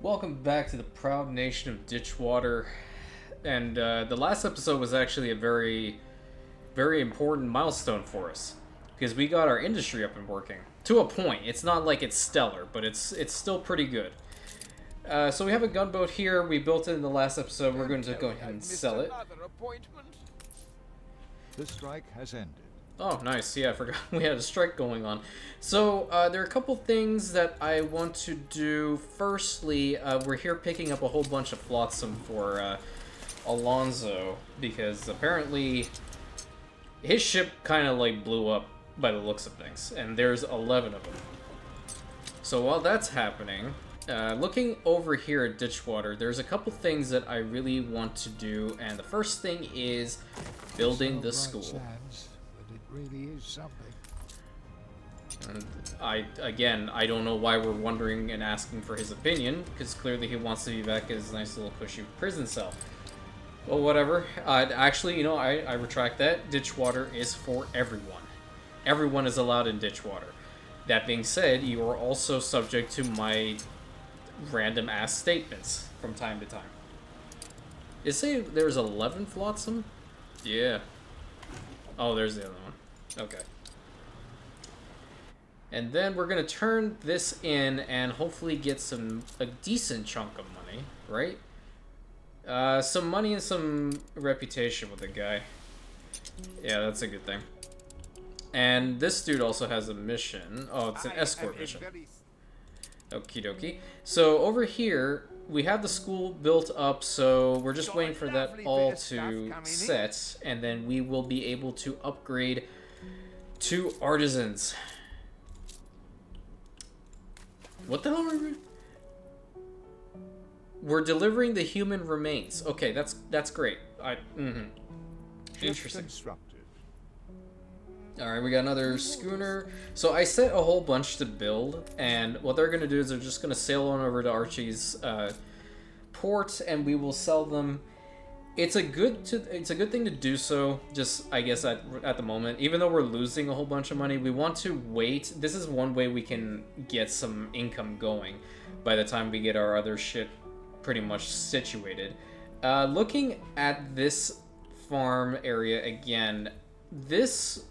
Welcome back to the proud nation of Ditchwater. And the last episode was actually a very, very important milestone for us. Because we got our industry up and working. To a point. It's not like it's stellar, but it's still pretty good. So we have a gunboat here. We built it in the last episode. We're going to go ahead and sell it. The strike has ended. Oh, nice. Yeah, I forgot we had a strike going on. So, there are a couple things that I want to do. Firstly, we're here picking up a whole bunch of flotsam for Alonzo, because apparently his ship kind of, like, blew up by the looks of things, and there's 11 of them. So while that's happening, looking over here at Ditchwater, there's a couple things that I really want to do, and the first thing is building the school. Really is something. And I don't know why we're wondering and asking for his opinion, because clearly he wants to be back in his nice little cushy prison cell. Well, whatever. Actually, you know, I retract that. Ditchwater is for everyone. Everyone is allowed in Ditchwater. That being said, you are also subject to my random-ass statements from time to time. Did it say there's 11 flotsam? Yeah. Oh, there's the other one. Okay. And then we're going to turn this in and hopefully get a decent chunk of money, right? Some money and some reputation with the guy. Yeah, that's a good thing. And this dude also has a mission. Oh, it's an escort mission. Okie dokie. So over here, we have the school built up, so we're just waiting for that all to set, and then we will be able to upgrade to artisans. What the hell are we? We're delivering the human remains. Okay, that's great. Interesting. Alright, we got another schooner. So I set a whole bunch to build, and what they're going to do is they're just going to sail on over to Archie's port, and we will sell them. It's a good thing to do so, just, I guess, at the moment. Even though we're losing a whole bunch of money, we want to wait. This is one way we can get some income going by the time we get our other shit pretty much situated. Looking at this farm area again, this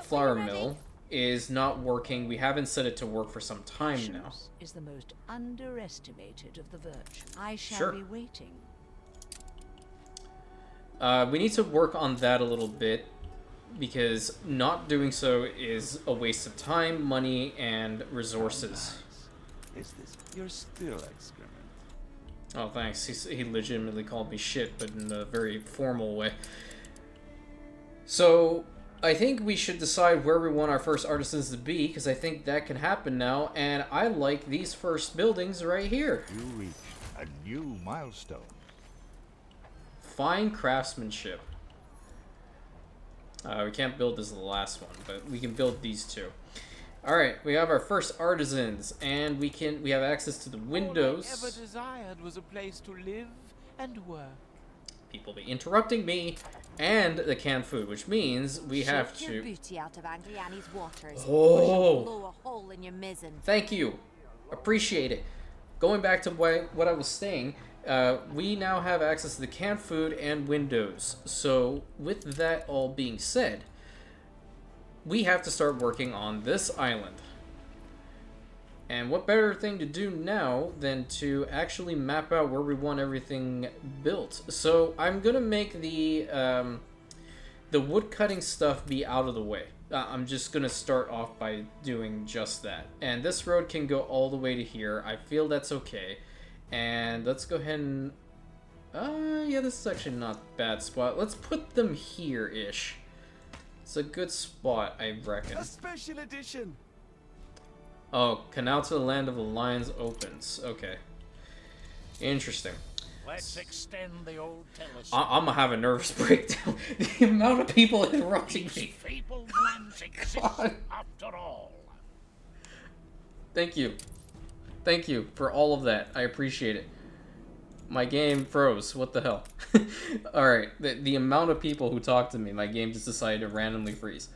flour mill is not working. We haven't set it to work for some time now. Is the most underestimated of the virtues. I shall be waiting. We need to work on that a little bit, because not doing so is a waste of time, money, and resources. Is this? You're still excrement. Oh, thanks. He legitimately called me shit, but in a very formal way. So I think we should decide where we want our first artisans to be, because I think that can happen now, and I like these first buildings right here. You reached a new milestone. Fine craftsmanship. We can't build this last one, but we can build these two. Alright, we have our first artisans, and we have access to the windows. All I ever desired was a place to live and work. People be interrupting me, and the canned food, which means we have to... Booty out of Angry Annie's waters. Oh! Blow a hole in your mizzen. Thank you. Appreciate it. Going back to what I was saying, we now have access to the canned food and windows. So, with that all being said, we have to start working on this island. And what better thing to do now than to actually map out where we want everything built. So, I'm going to make the wood cutting stuff be out of the way. I'm just going to start off by doing just that. And this road can go all the way to here. I feel that's okay. And let's go ahead and... yeah, this is actually not a bad spot. Let's put them here-ish. It's a good spot, I reckon. A special edition. Oh, Canal to the Land of the Lions opens. Okay. Interesting. Let's extend the old telescope. I'm gonna have a nervous breakdown. The amount of people interrupting These me. fabled lands exist after all. Thank you. Thank you for all of that. I appreciate it. My game froze. What the hell? Alright, the amount of people who talk to me, my game just decided to randomly freeze.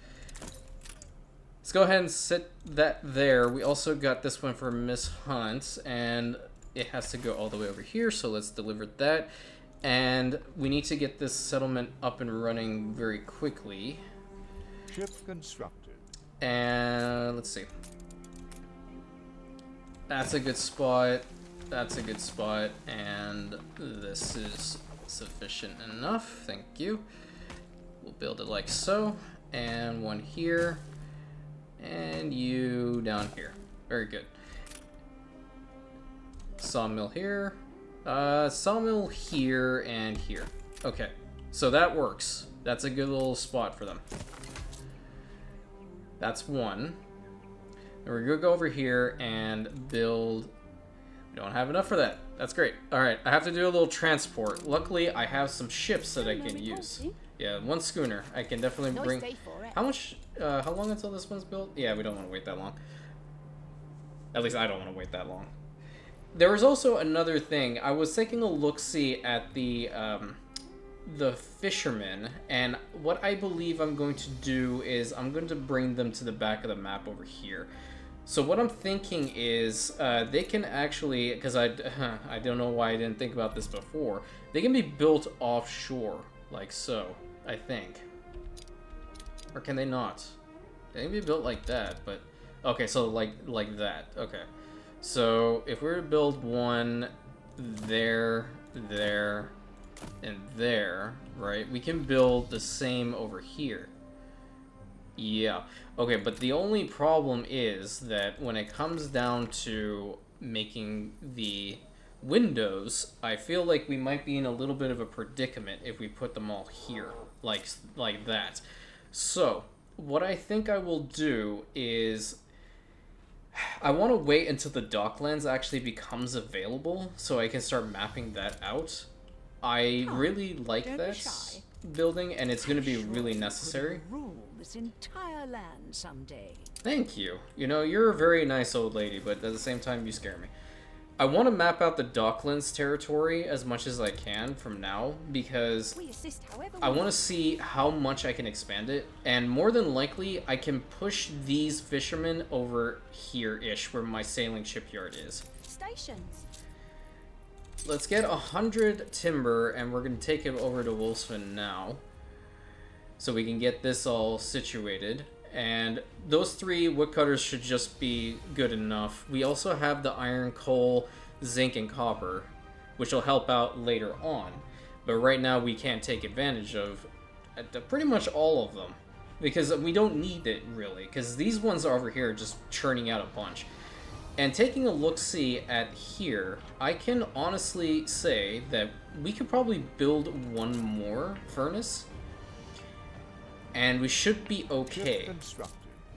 Let's go ahead and set that there. We also got this one for Miss Hunt, and it has to go all the way over here, so let's deliver that. And we need to get this settlement up and running very quickly. Ship constructed. And let's see. That's a good spot. That's a good spot. And this is sufficient enough. Thank you. We'll build it like so. And one here. And you down here. Very good. Sawmill here. Sawmill here and here. Okay. So that works. That's a good little spot for them. That's one. And we're gonna go over here and build. We don't have enough for that. That's great. Alright, I have to do a little transport. Luckily, I have some ships that I can use. Yeah, one schooner. I can definitely bring. How much? How long until this one's built? Yeah, we don't want to wait that long. At least I don't want to wait that long. There was also another thing. I was taking a look-see at the fishermen, and what I believe I'm going to do is I'm going to bring them to the back of the map over here. So what I'm thinking is they can actually, because I don't know why I didn't think about this before, they can be built offshore, like so, I think. Or can they not? They can be built like that, but... Okay, so like that. Okay. So if we were to build one there, there, and there, right? We can build the same over here. Yeah. Okay, but the only problem is that when it comes down to making the windows, I feel like we might be in a little bit of a predicament if we put them all here, like that. So, what I think I will do is I want to wait until the docklands actually becomes available so I can start mapping that out. I really like that building, and it's going to be really necessary. Rule this entire land someday. Thank you. You know, you're a very nice old lady, but at the same time, you scare me. I want to map out the docklands territory as much as I can from now, because I want to see how much I can expand it, and more than likely, I can push these fishermen over here-ish, where my sailing shipyard is. Stations. Let's get 100 timber, and we're going to take it over to Wolfsman now, so we can get this all situated. And those 3 woodcutters should just be good enough. We also have the iron, coal, zinc, and copper, which will help out later on. But right now we can't take advantage of pretty much all of them, because we don't need it, really, because these ones are over here just churning out a bunch. And taking a look-see at here, I can honestly say that we could probably build one more furnace, and we should be okay.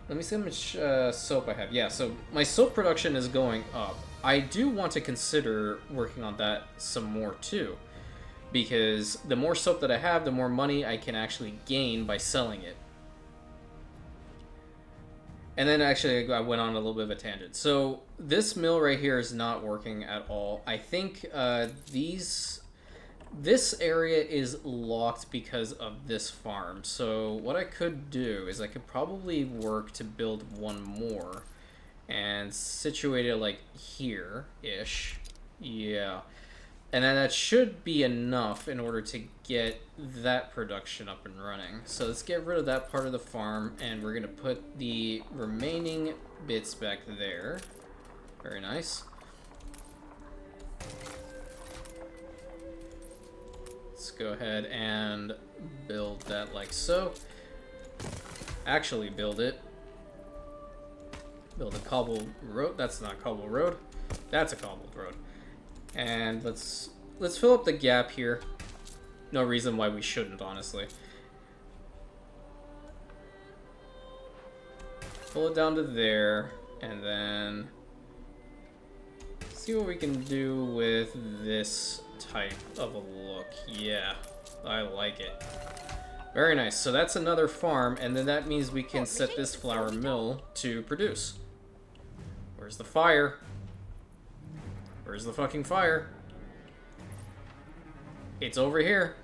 Let me see how much soap I have. Yeah, so my soap production is going up. I do want to consider working on that some more too, because the more soap that I have, the more money I can actually gain by selling it. And then actually I went on a little bit of a tangent. So this mill right here is not working at all. I think this area is locked because of this farm. So what I could do is I could probably work to build one more and situate it like here-ish. Yeah. And then that should be enough in order to get that production up and running. So let's get rid of that part of the farm, and we're going to put the remaining bits back there. Very nice. Let's go ahead and build that like so. Actually build it. Build a cobbled road. That's not cobbled road. That's a cobbled road. And let's fill up the gap here. No reason why we shouldn't, honestly. Pull it down to there, and then see what we can do with this type of a look. Yeah, I like it. Very nice. So that's another farm, and then that means we can set this flour mill to produce. Where's the fire? Where's the fucking fire? It's over here.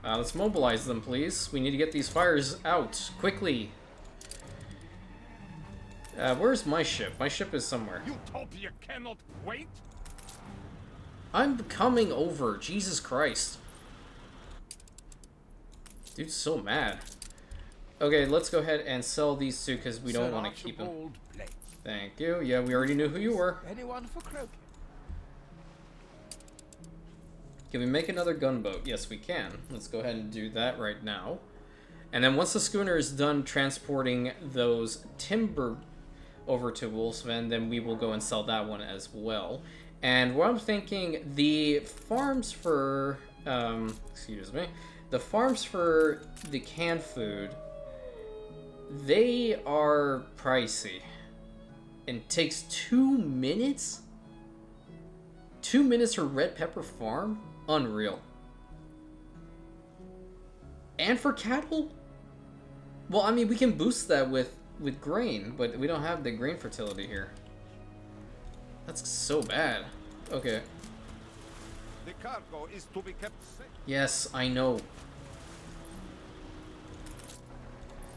Let's mobilize them, please. We need to get these fires out quickly. Where's my ship? My ship is somewhere. Utopia cannot wait. I'm coming over. Jesus Christ. Dude's so mad. Okay, let's go ahead and sell these two because we don't want to keep them. Thank you. Yeah, we already knew who you were. Anyone for croquet? Can we make another gunboat? Yes, we can. Let's go ahead and do that right now. And then once the schooner is done transporting those timber over to Wolfsven, then we will go and sell that one as well. And what I'm thinking, the farms for, excuse me, the farms for the canned food, they are pricey. And takes 2 minutes? 2 minutes for red pepper farm? Unreal. And for cattle? Well, I mean, we can boost that with grain, but we don't have the grain fertility here. That's so bad. Okay. The cargo is to be kept safe. Yes, I know.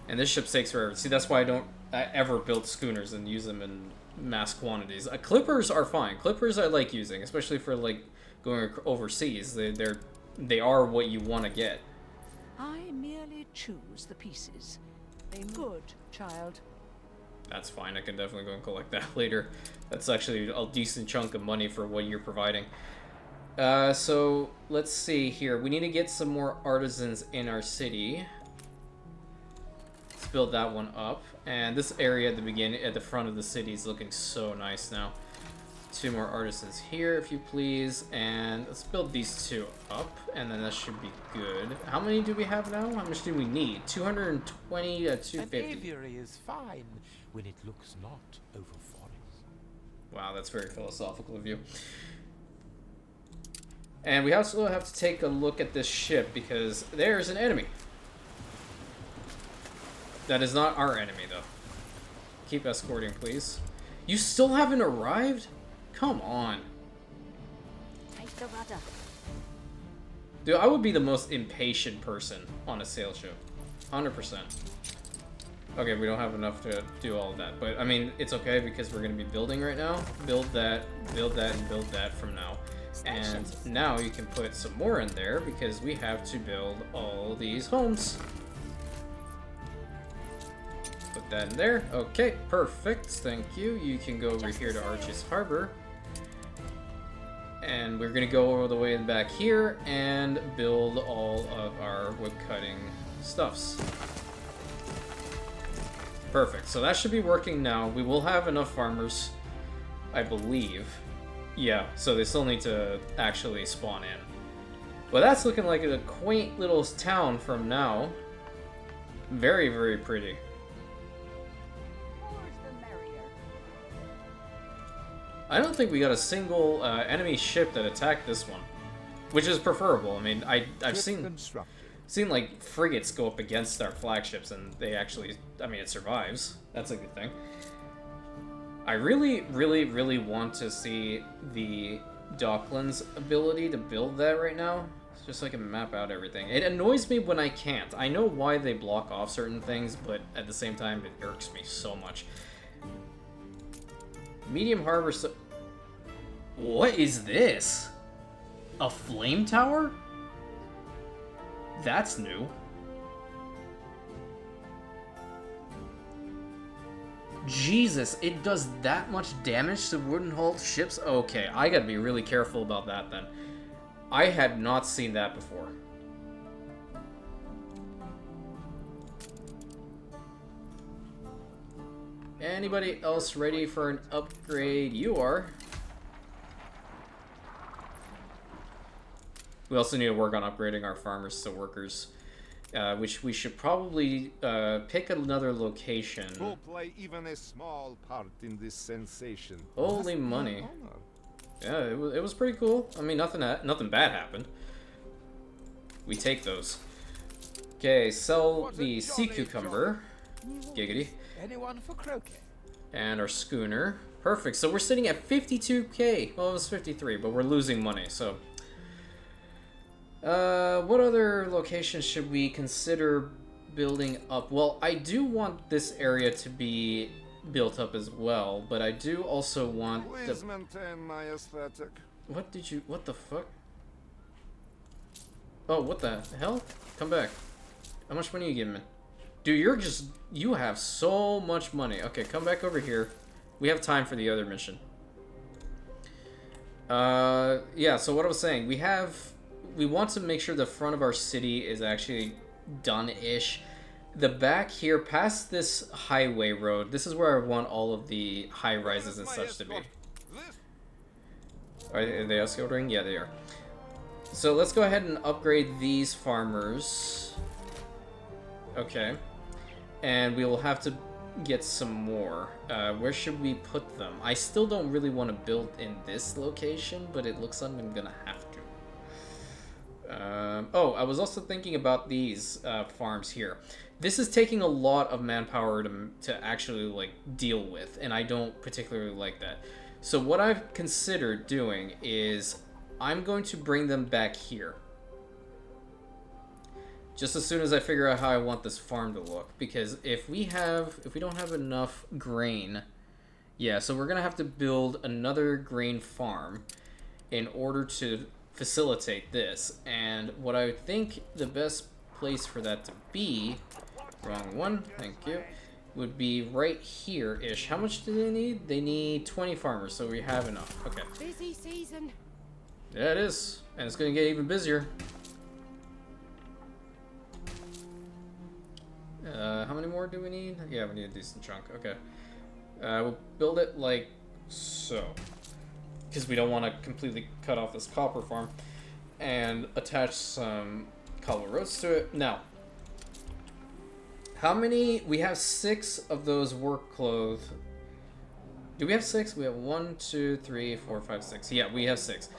And this ship takes forever. See, that's why I don't ever build schooners and use them in mass quantities. Clippers are fine. Clippers I like using, especially for like going overseas. They are what you want to get. I merely choose the pieces. Good, child. That's fine. I can definitely go and collect that later. That's actually a decent chunk of money for what you're providing. So let's see here. We need to get some more artisans in our city. Let's build that one up. And this area at the beginning, at the front of the city, is looking so nice now. 2 more artisans here, if you please. And let's build these 2 up, and then that should be good. How many do we have now? How much do we need? 220 to 250. An aviary is fine when it looks not over forest. Wow, that's very philosophical of you. And we also have to take a look at this ship, because there's an enemy. That is not our enemy, though. Keep escorting, please. You still haven't arrived? Come on. Take the rudder. Dude, I would be the most impatient person on a sail ship. 100%. Okay, we don't have enough to do all of that. But, I mean, it's okay because we're going to be building right now. Build that, and build that from now. And now you can put some more in there because we have to build all these homes. Put that in there. Okay, perfect. Thank you. You can go over here to Arches Harbor. And we're going to go all the way back here and build all of our wood cutting stuffs. Perfect. So that should be working now. We will have enough farmers, I believe. Yeah, so they still need to actually spawn in. But that's looking like a quaint little town from now. Very, very pretty. I don't think we got a single enemy ship that attacked this one, which is preferable. I mean, I've seen like frigates go up against our flagships, and they actually, I mean, it survives. That's a good thing. I really, really, really want to see the docklands ability to build that right now, just so I can map out everything. It annoys me when I can't. I know why they block off certain things, but at the same time, it irks me so much. Medium harbor. What is this? A flame tower? That's new. Jesus, it does that much damage to wooden hulled ships? Okay, I gotta be really careful about that then. I had not seen that before. Anybody else ready for an upgrade? You are. We also need to work on upgrading our farmers to workers, which we should probably pick another location. To play even a small part in this sensation. Holy money! Yeah, it was pretty cool. I mean, nothing bad happened. We take those. Okay, sell the sea cucumber. Giggity. Anyone for croquet? And our schooner. Perfect. So we're sitting at 52k. Well, it was 53, but we're losing money, so. What other locations should we consider building up? Well, I do want this area to be built up as well, but I do also want Please the... maintain my aesthetic. What did you... What the fuck? Oh, what the hell? Come back. How much money are you giving me? Dude, you're just... You have so much money. Okay, come back over here. We have time for the other mission. Yeah, so what I was saying, we want to make sure the front of our city is actually done-ish. The back here, past this highway road, this is where I want all of the high-rises and such to be. Are they escorting? Yeah, they are. So let's go ahead and upgrade these farmers. Okay. And we will have to get some more. Where should we put them? I still don't really want to build in this location, but it looks like I'm gonna have to. Oh, I was also thinking about these farms here. This is taking a lot of manpower to actually like deal with, and I don't particularly like that. So what I've considered doing is I'm going to bring them back here. Just as soon as I figure out how I want this farm to look, because if we don't have enough grain, yeah, so we're gonna have to build another grain farm in order to facilitate this. And what I think the best place for that to be, wrong one, thank you, would be right here-ish. How much do they need? They need 20 farmers, so we have enough. Okay. Busy season. Yeah, it is, and it's gonna get even busier. How many more do we need? Yeah, we need a decent chunk. Okay. We'll build it like so. Because we don't want to completely cut off this copper farm. And attach some cobble roads to it. Now, how many? We have 6 of those work clothes. Do we have 6? We have 1, 2, 3, 4, 5, 6. Yeah, we have 6.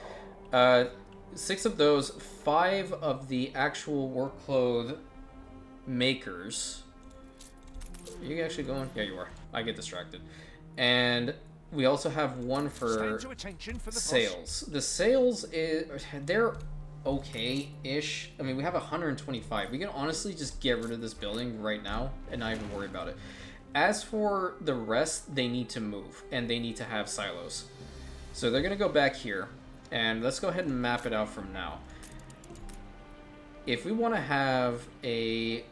6 of those. 5 of the actual work clothes makers. Are you actually going? Yeah, you are. I get distracted. And we also have 1 for sales. The sales they're okay-ish. I mean, we have 125. We can honestly just get rid of this building right now and not even worry about it. As for the rest, they need to move and they need to have silos. So they're gonna go back here, and let's go ahead and map it out from now. If we want to have a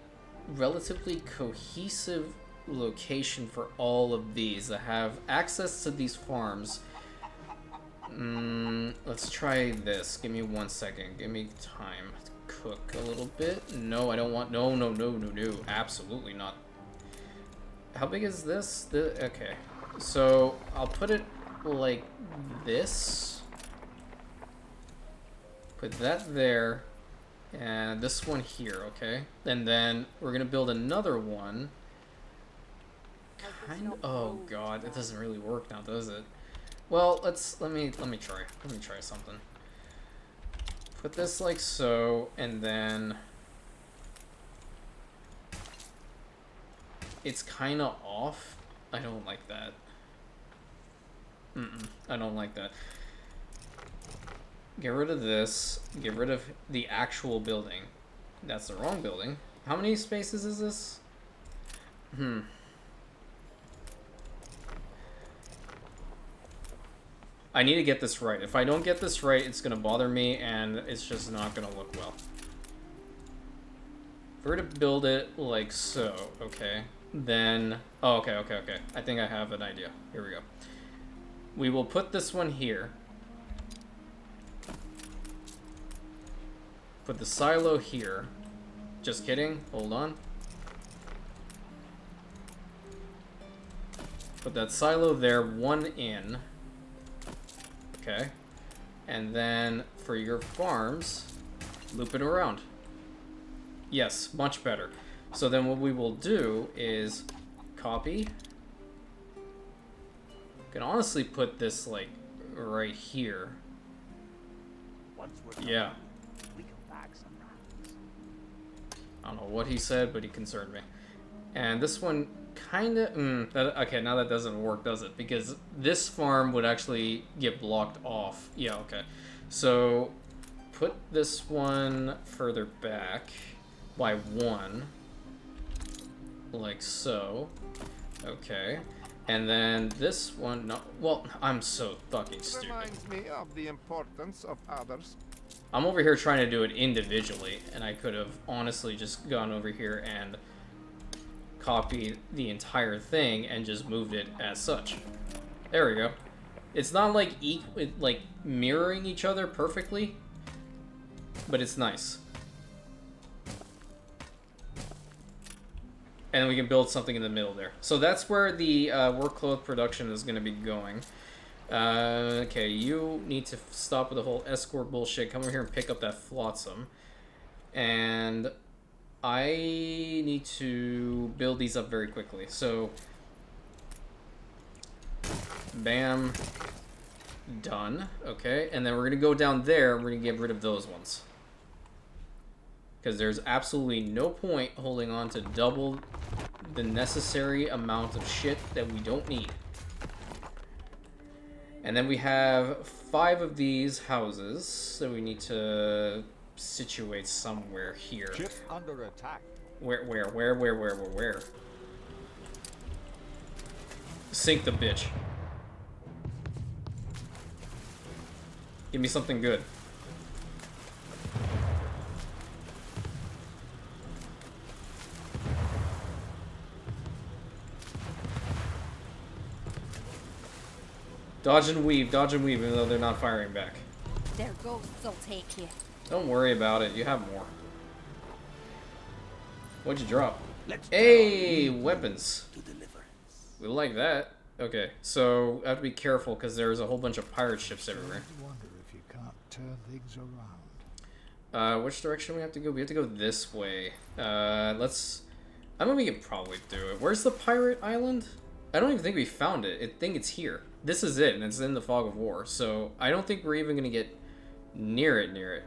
relatively cohesive location for all of these that have access to these farms, let's try this. Give me 1 second. Give me time to cook a little bit. No, I don't want... No, absolutely not. How big is this? Okay, so I'll put it like this. Put that there. And this one here, okay? And then we're gonna build another one. Oh god, it doesn't really work now, does it? Well, let me try. Let me try something. Put this like so, and then it's kind of off. I don't like that. I don't like that. Get rid of this. Get rid of the actual building. That's the wrong building. How many spaces is this? I need to get this right. If I don't get this right, it's going to bother me, and it's just not going to look well. If we're to build it like so, okay, then... Oh, okay. I think I have an idea. Here we go. We will put this one here. Put the silo here. Just kidding. Hold on. Put that silo there, 1 in. Okay. And then for your farms, loop it around. Yes, much better. So then what we will do is copy. Can honestly put this like right here. Yeah. I don't know what he said, but he concerned me. And this one kind of... okay, now that doesn't work, does it? Because this farm would actually get blocked off. Yeah, okay. So, put this one further back by 1. Like so. Okay. And then this one, no, well, I'm so fucking stupid. Reminds me of the importance of others. I'm over here trying to do it individually, and I could have honestly just gone over here and copied the entire thing and just moved it as such. There we go. It's not like like mirroring each other perfectly, but it's nice. And we can build something in the middle there. So that's where the work clothes production is going to be going. Okay, you need to stop with the whole escort bullshit. Come over here and pick up that flotsam. And I need to build these up very quickly. So, bam, done. Okay, and then we're going to go down there and we're going to get rid of those ones. Because there's absolutely no point holding on to double the necessary amount of shit that we don't need. And then we have 5 of these houses that we need to situate somewhere here. Ship under attack. Where? Sink the bitch. Give me something good. Dodge and weave, even though they're not firing back. Their ghosts will take you. Don't worry about it, you have more. What'd you drop? Let's Hey, weapons. to deliverance. We like that. Okay, so I have to be careful because there's a whole bunch of pirate ships everywhere. I wonder if you can't turn things around. Which direction we have to go? We have to go this way. Let's... I mean, we can probably do it. Where's the pirate island? I don't even think we found it. I think it's here. This is it, and it's in the fog of war. So I don't think we're even gonna get near it.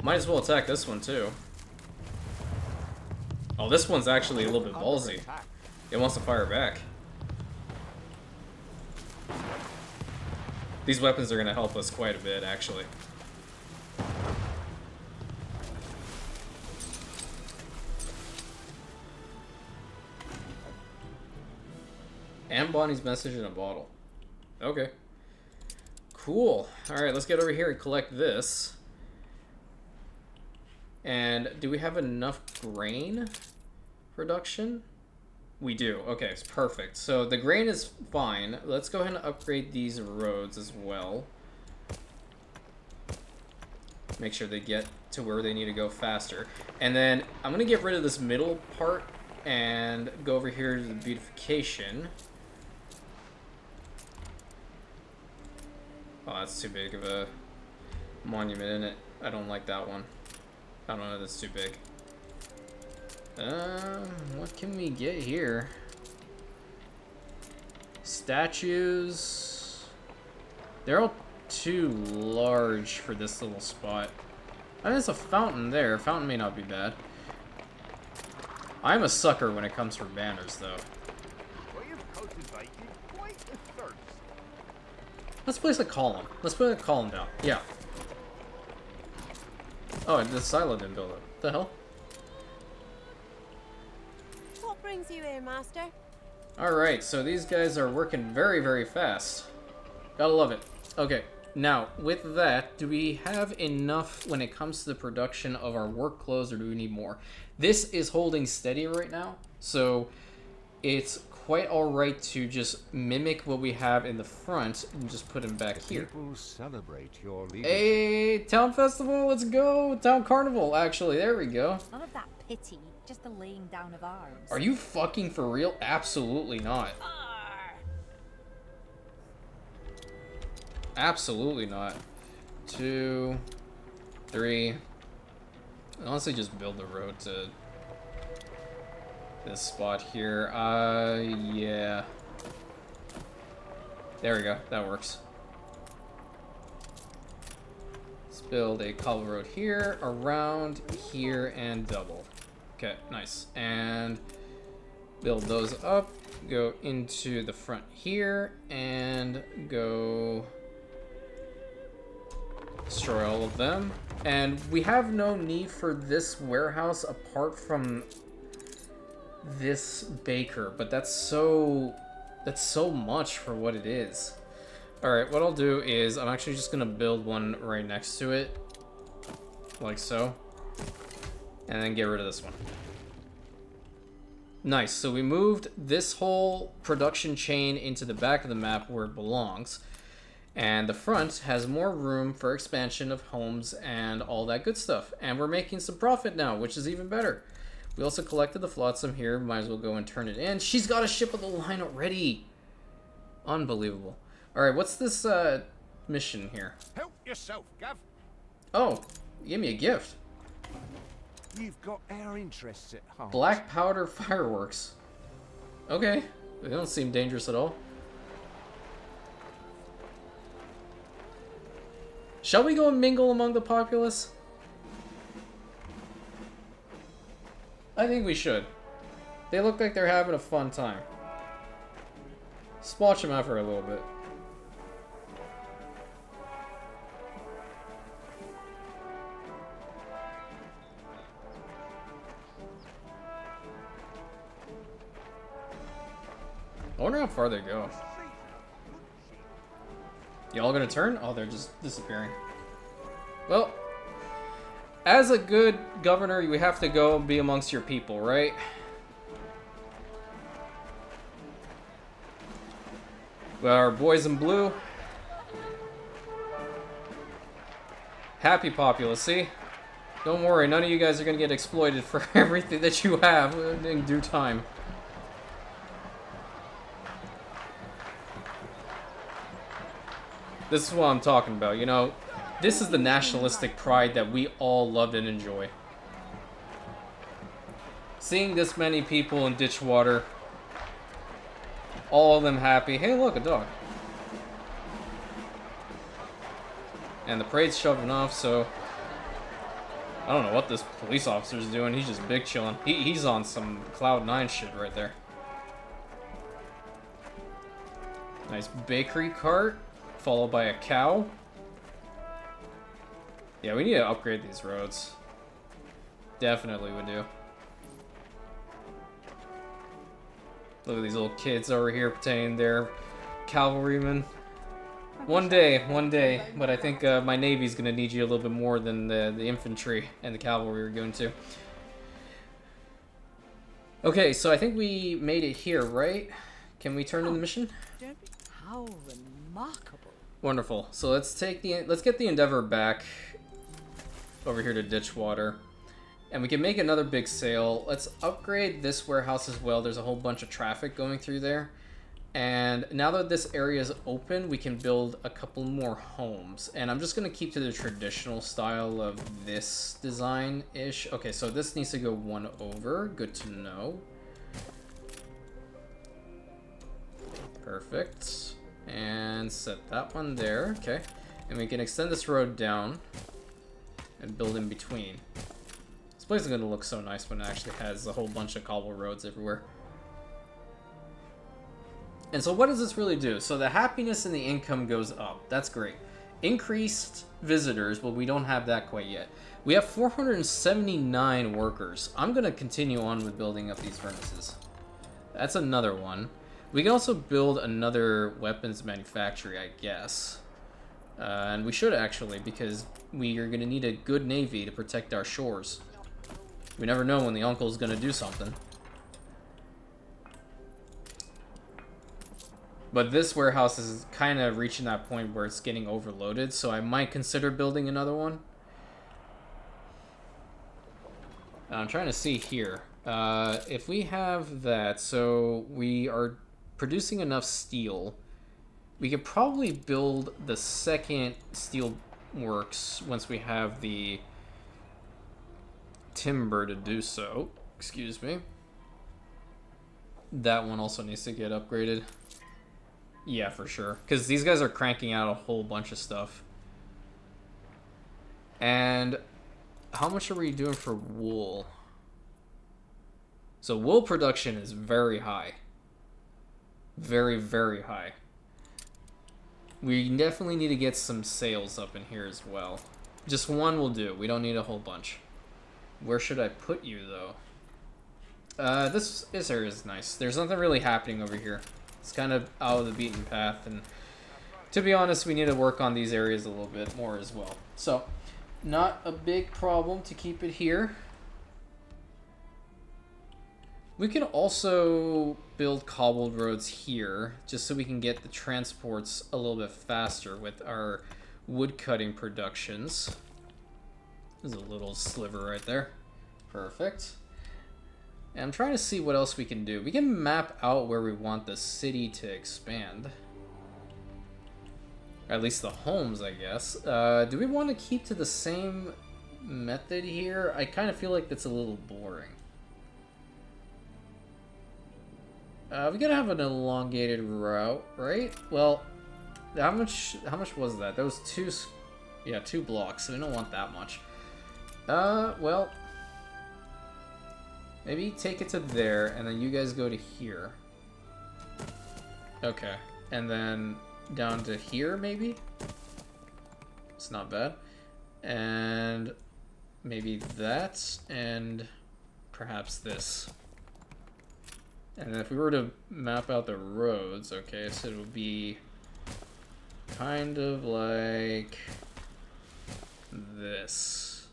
Might as well attack this one too. Oh, this one's actually a little bit ballsy. It wants to fire back. These weapons are gonna help us quite a bit, actually. And Bonnie's message in a bottle. Okay. Cool. Alright, let's get over here and collect this. And do we have enough grain production? We do. Okay, it's perfect. So the grain is fine. Let's go ahead and upgrade these roads as well. Make sure they get to where they need to go faster. And then I'm going to get rid of this middle part and go over here to the beautification. Oh, that's too big of a monument, isn't it? I don't like that one. I don't know, that's too big. What can we get here? Statues. They're all too large for this little spot. I mean, there's a fountain there. Fountain may not be bad. I'm a sucker when it comes for banners, though. Let's place a column. Let's put a column down. Yeah. Oh, the silo didn't build up. What the hell? What brings you here, Master? Alright, so these guys are working very, very fast. Gotta love it. Okay, now, with that, do we have enough when it comes to the production of our work clothes, or do we need more? This is holding steady right now, so it's quite alright to just mimic what we have in the front and just put them back here. People celebrate your leadership. Hey, town festival, let's go! Town carnival, actually, there we go. None of that pity, just the laying down of arms. Are you fucking for real? Absolutely not. Absolutely not. 2, 3. Honestly, just build the road to this spot here. Yeah. There we go. That works. Let's build a cobble road here, around here, and double. Okay, nice. And build those up. Go into the front here, and go destroy all of them. And we have no need for this warehouse apart from this baker, but that's so much for what it is. Alright, what I'll do is I'm actually just gonna build one right next to it. Like so. And then get rid of this one. Nice, so we moved this whole production chain into the back of the map where it belongs. And the front has more room for expansion of homes and all that good stuff. And we're making some profit now, which is even better. We also collected the flotsam here. Might as well go and turn it in. She's got a ship of the line already. Unbelievable. Alright, what's this mission here? Help yourself, Gav. Oh, give me a gift. We've got our interests at heart. Black powder fireworks. Okay, they don't seem dangerous at all. Shall we go and mingle among the populace? I think we should. They look like they're having a fun time. Just watch them out for a little bit. I wonder how far they go. Y'all gonna turn? Oh, they're just disappearing. Well, as a good governor, you have to go and be amongst your people, right? Well, our boys in blue. Happy populace, see? Don't worry, none of you guys are gonna get exploited for everything that you have in due time. This is what I'm talking about, you know? This is the nationalistic pride that we all love and enjoy. Seeing this many people in Ditchwater, all of them happy. Hey, look, a dog. And the parade's shoving off, so I don't know what this police officer's doing. He's just big chilling. He's on some Cloud 9 shit right there. Nice bakery cart, followed by a cow. Yeah, we need to upgrade these roads. Definitely would do. Look at these little kids over here pretending they're cavalrymen. One day, but I think my Navy's gonna need you a little bit more than the infantry and the cavalry are going to. Okay, so I think we made it here, right? Can we turn in the mission? How remarkable. Wonderful. So let's get the Endeavor back over here to Ditchwater. And we can make another big sail. Let's upgrade this warehouse as well. There's a whole bunch of traffic going through there. And now that this area is open, we can build a couple more homes. And I'm just going to keep to the traditional style of this design-ish. Okay, so this needs to go one over. Good to know. Perfect. And set that one there. Okay. And we can extend this road down and build in between. This place is going to look so nice when it actually has a whole bunch of cobble roads everywhere. And so what does this really do? So the happiness and the income goes up. That's great. Increased visitors, but we don't have that quite yet. We have 479 workers. I'm going to continue on with building up these furnaces. That's another one. We can also build another weapons manufactory, I guess. And we should actually, because we are going to need a good navy to protect our shores. We never know when the uncle's going to do something. But this warehouse is kind of reaching that point where it's getting overloaded, so I might consider building another one. I'm trying to see here. If we have that, so we are producing enough steel, we could probably build the second steel works once we have the timber to do so. Excuse me. That one also needs to get upgraded. Yeah, for sure. Because these guys are cranking out a whole bunch of stuff. And how much are we doing for wool? So wool production is very high. Very, very high. We definitely need to get some sails up in here as well. Just one will do. We don't need a whole bunch. Where should I put you, though? This area is nice. There's nothing really happening over here. It's kind of out of the beaten path, and to be honest, we need to work on these areas a little bit more as well. So, not a big problem to keep it here. We can also build cobbled roads here, just so we can get the transports a little bit faster with our wood cutting productions. There's a little sliver right there. Perfect. And I'm trying to see what else we can do. We can map out where we want the city to expand. Or at least the homes, I guess. Do we want to keep to the same method here? I kind of feel like that's a little boring. We gotta have an elongated route, right? Well, how much was that? That was two blocks, so we don't want that much. Well, maybe take it to there, and then you guys go to here. Okay, and then down to here, maybe? It's not bad. And maybe that, and perhaps this. And if we were to map out the roads, okay, so it would be kind of like this.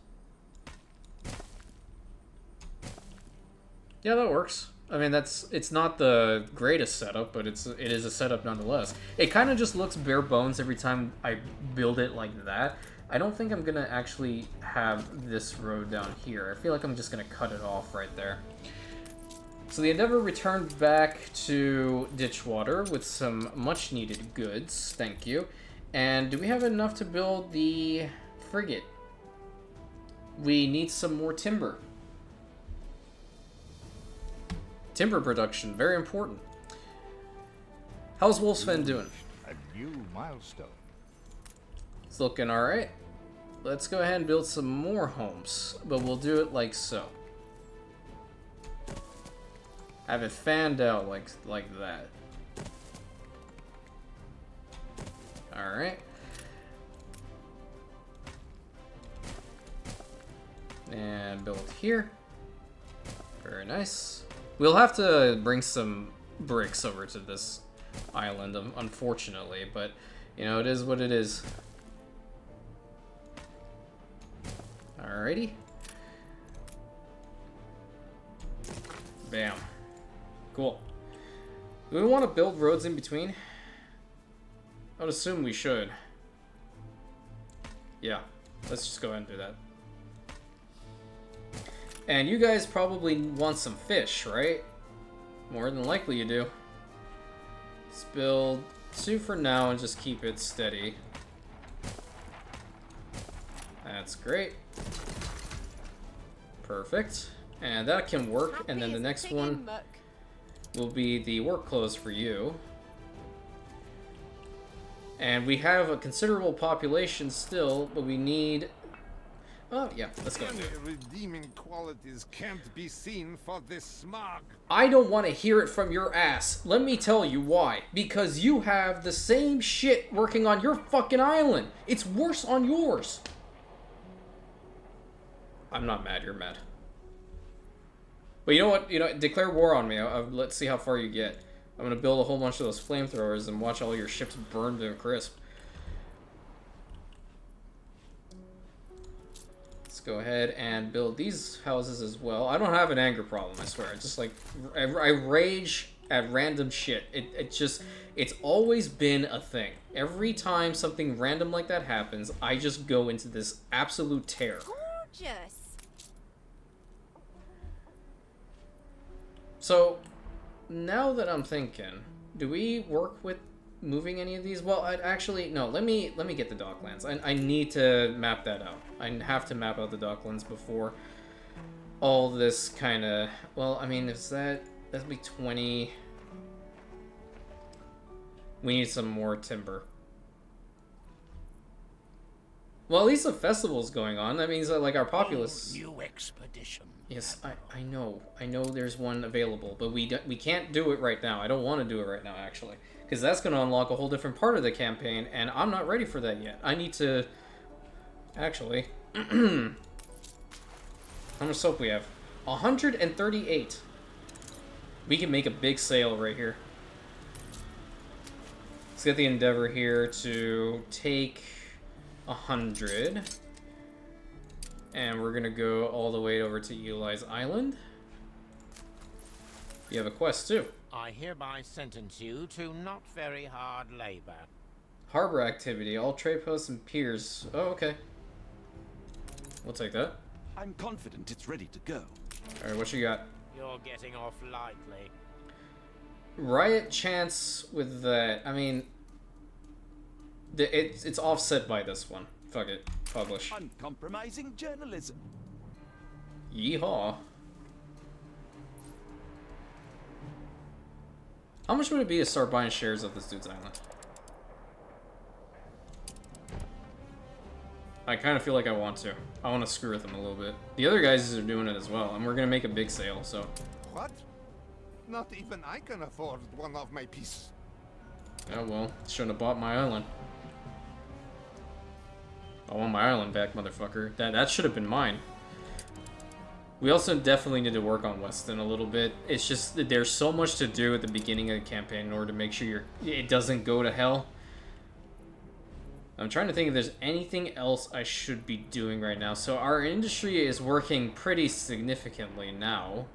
Yeah, that works. I mean, it's not the greatest setup, but it is a setup nonetheless. It kind of just looks bare bones every time I build it like that. I don't think I'm gonna actually have this road down here. I feel like I'm just gonna cut it off right there. So the Endeavor returned back to Ditchwater with some much needed goods, thank you. And do we have enough to build the frigate? We need some more timber. Timber production, very important. How's Wolfsven doing? A new milestone. It's looking alright. Let's go ahead and build some more homes, but we'll do it like so. Have it fanned out like that. Alright. And build here. Very nice. We'll have to bring some bricks over to this island, unfortunately, but, you know, it is what it is. Alrighty. Bam. Cool. Do we want to build roads in between? I would assume we should. Yeah, let's just go ahead and do that. And you guys probably want some fish, right? More than likely you do. Let's build 2 for now and just keep it steady. That's great. Perfect. And that can work, and then the next one will be the work clothes for you. And we have a considerable population still, but we need... Oh, yeah, let's go. Any redeeming qualities can't be seen for this smog. I don't want to hear it from your ass. Let me tell you why. Because you have the same shit working on your fucking island. It's worse on yours. I'm not mad, you're mad. But you know what? You know, declare war on me. Let's see how far you get. I'm gonna build a whole bunch of those flamethrowers and watch all your ships burn to a crisp. Let's go ahead and build these houses as well. I don't have an anger problem, I swear. It's just like, I rage at random shit. It's always been a thing. Every time something random like that happens, I just go into this absolute tear. Gorgeous. So, now that I'm thinking, do we work with moving any of these? Well, actually, no, let me get the docklands. I need to map that out. I have to map out the docklands before all this kind of... Well, I mean, is that'd be 20... We need some more timber. Well, at least a festival's going on. That means that, like, our populace... New expedition. Yes, I know there's one available, but we can't do it right now. I don't want to do it right now, actually, because that's going to unlock a whole different part of the campaign, and I'm not ready for that yet. I need to... Actually... How much soap we have? 138. We can make a big sail right here. Let's get the Endeavor here to take 100. And we're gonna go all the way over to Eli's Island. You have a quest too. I hereby sentence you to not very hard labor. Harbor activity, all trade posts and piers. Oh, okay. We'll take that. I'm confident it's ready to go. Alright, what you got? You're getting off lightly. Riot chance with that. I mean, it's offset by this one. Fuck it. Publish. Uncompromising journalism. Yeehaw. How much would it be to start buying shares of this dude's island? I kind of feel like I want to. I want to screw with him a little bit. The other guys are doing it as well, and we're going to make a big sale, so... What? Not even I can afford one of my pieces. Oh, well. Shouldn't have bought my island. I want my island back, motherfucker. That should have been mine. We also definitely need to work on Weston a little bit. It's just that there's so much to do at the beginning of the campaign in order to make sure it doesn't go to hell. I'm trying to think if there's anything else I should be doing right now. So our industry is working pretty significantly now.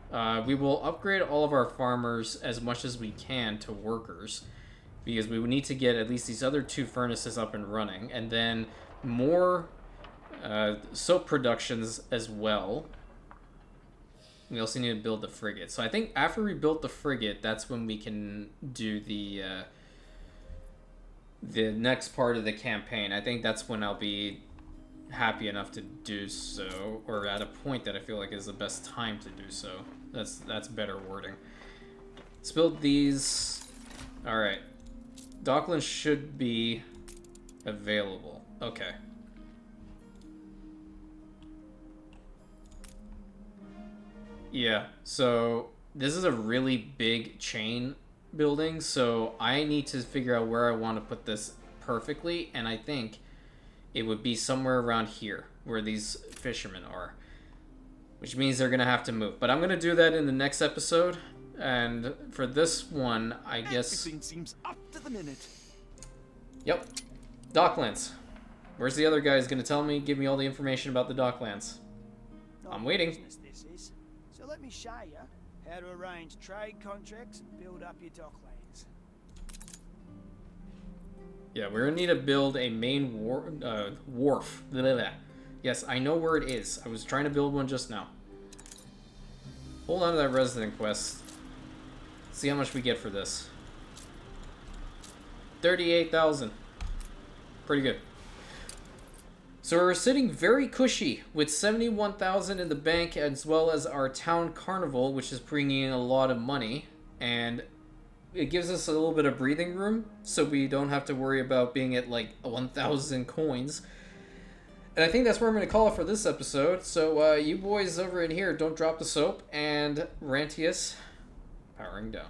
We will upgrade all of our farmers as much as we can to workers, because we would need to get at least these other 2 furnaces up and running, and then more soap productions as well. We also need to build the frigate. So I think after we built the frigate, that's when we can do the next part of the campaign. I think that's when I'll be happy enough to do so, or at a point that I feel like is the best time to do so. That's better wording. Let's build these. All right, docklands should be available. Okay. Yeah, so this is a really big chain building, so I need to figure out where I want to put this perfectly, and I think it would be somewhere around here where these fishermen are, which means they're gonna have to move. But I'm gonna do that in the next episode, and for this one, I guess Everything seems up to the minute. Yep, docklands. Where's the other guys gonna tell me? Give me all the information about the docklands. I'm waiting. Business this is. So let me show you how to arrange trade contracts and build up your docklands. Yeah, we're gonna need to build a main wharf. Blah, blah, blah. Yes, I know where it is. I was trying to build one just now. Hold on to that resident quest. See how much we get for this. 38,000. Pretty good. So we're sitting very cushy with 71,000 in the bank, as well as our town carnival, which is bringing in a lot of money, and it gives us a little bit of breathing room, so we don't have to worry about being at like 1,000 coins. And I think that's where I'm going to call it for this episode. So you boys over in here, don't drop the soap, and Rantius, powering down.